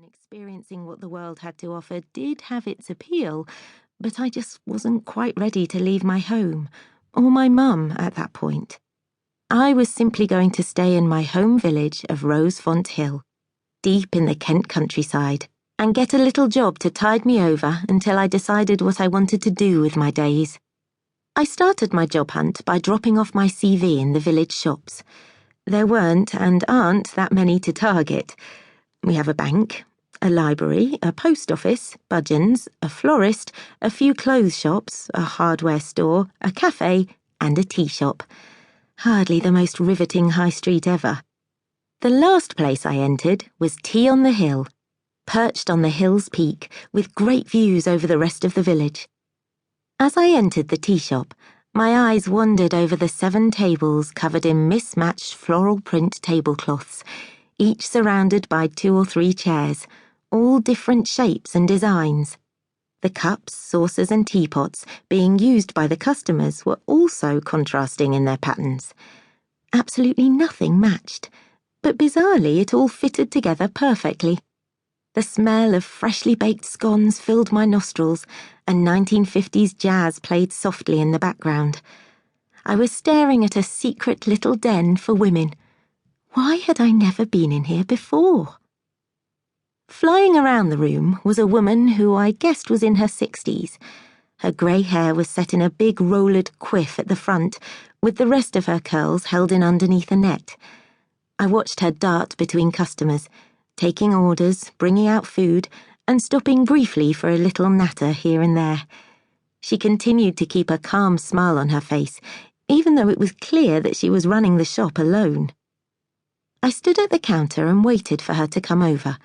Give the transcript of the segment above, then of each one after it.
Experiencing what the world had to offer did have its appeal, but I just wasn't quite ready to leave my home, or my mum at that point. I was simply going to stay in my home village of Rosefont Hill, deep in the Kent countryside, and get a little job to tide me over until I decided what I wanted to do with my days. I started my job hunt by dropping off my CV in the village shops. There weren't and aren't that many to target. We have a bank, a library, a post office, budgeons, a florist, a few clothes shops, a hardware store, a cafe, and a tea shop. Hardly the most riveting high street ever. The last place I entered was Tea on the Hill, perched on the hill's peak, with great views over the rest of the village. As I entered the tea shop, my eyes wandered over the 7 tables covered in mismatched floral print tablecloths, each surrounded by 2 or 3 chairs, all different shapes and designs. The cups, saucers and teapots being used by the customers were also contrasting in their patterns. Absolutely nothing matched, but bizarrely it all fitted together perfectly. The smell of freshly baked scones filled my nostrils, and 1950s jazz played softly in the background. I was staring at a secret little den for women. Why had I never been in here before? Flying around the room was a woman who I guessed was in her 60s. Her grey hair was set in a big rollered quiff at the front, with the rest of her curls held in underneath a net. I watched her dart between customers, taking orders, bringing out food, and stopping briefly for a little natter here and there. She continued to keep a calm smile on her face, even though it was clear that she was running the shop alone. I stood at the counter and waited for her to come over,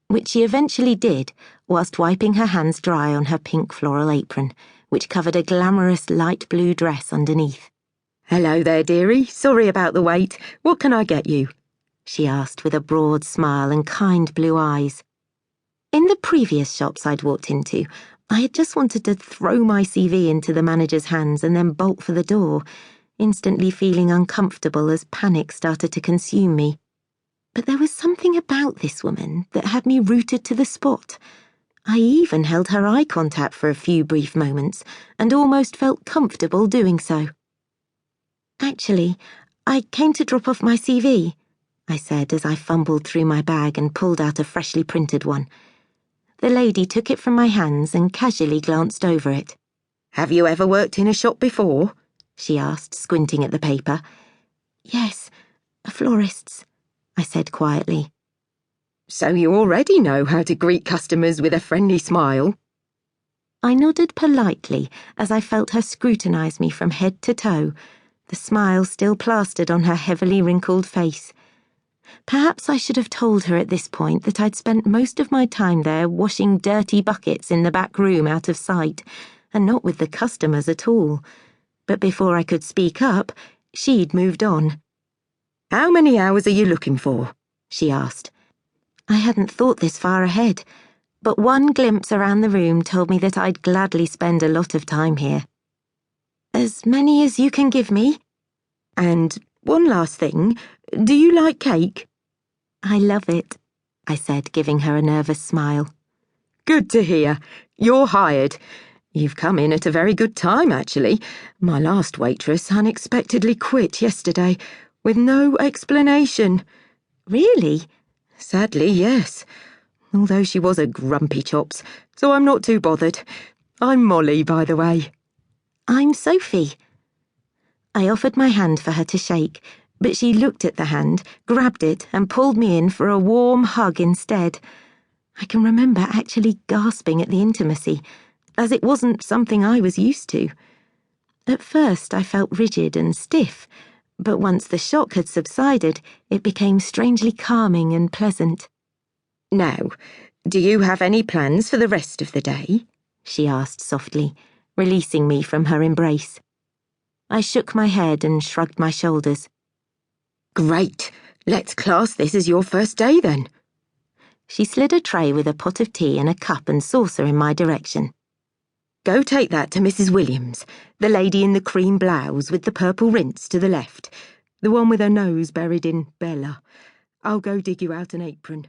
which she eventually did, whilst wiping her hands dry on her pink floral apron, which covered a glamorous light blue dress underneath. "Hello there, dearie. Sorry about the wait. What can I get you?" she asked with a broad smile and kind blue eyes. In the previous shops I'd walked into, I had just wanted to throw my CV into the manager's hands and then bolt for the door, instantly feeling uncomfortable as panic started to consume me. But there was something about this woman that had me rooted to the spot. I even held her eye contact for a few brief moments and almost felt comfortable doing so. "Actually, I came to drop off my CV," I said as I fumbled through my bag and pulled out a freshly printed one. The lady took it from my hands and casually glanced over it. "Have you ever worked in a shop before?" she asked, squinting at the paper. "Yes, a florist's," I said quietly. "So you already know how to greet customers with a friendly smile?" I nodded politely as I felt her scrutinise me from head to toe, the smile still plastered on her heavily wrinkled face. Perhaps I should have told her at this point that I'd spent most of my time there washing dirty buckets in the back room out of sight, and not with the customers at all. But before I could speak up, she'd moved on. "How many hours are you looking for?" she asked. I hadn't thought this far ahead, but one glimpse around the room told me that I'd gladly spend a lot of time here. "As many as you can give me." "And one last thing, do you like cake?" "I love it," I said, giving her a nervous smile. "Good to hear. You're hired. You've come in at a very good time, actually. My last waitress unexpectedly quit yesterday, with no explanation." "Really?" "Sadly, yes. Although she was a grumpy chops, so I'm not too bothered. I'm Molly, by the way." "I'm Sophie." I offered my hand for her to shake, but she looked at the hand, grabbed it, and pulled me in for a warm hug instead. I can remember actually gasping at the intimacy, as it wasn't something I was used to. At first I felt rigid and stiff, but once the shock had subsided, it became strangely calming and pleasant. "Now, do you have any plans for the rest of the day?" she asked softly, releasing me from her embrace. I shook my head and shrugged my shoulders. "Great. Let's class this as your first day, then." She slid a tray with a pot of tea and a cup and saucer in my direction. "Go take that to Mrs. Williams, the lady in the cream blouse with the purple rinse to the left, the one with her nose buried in Bella. I'll go dig you out an apron."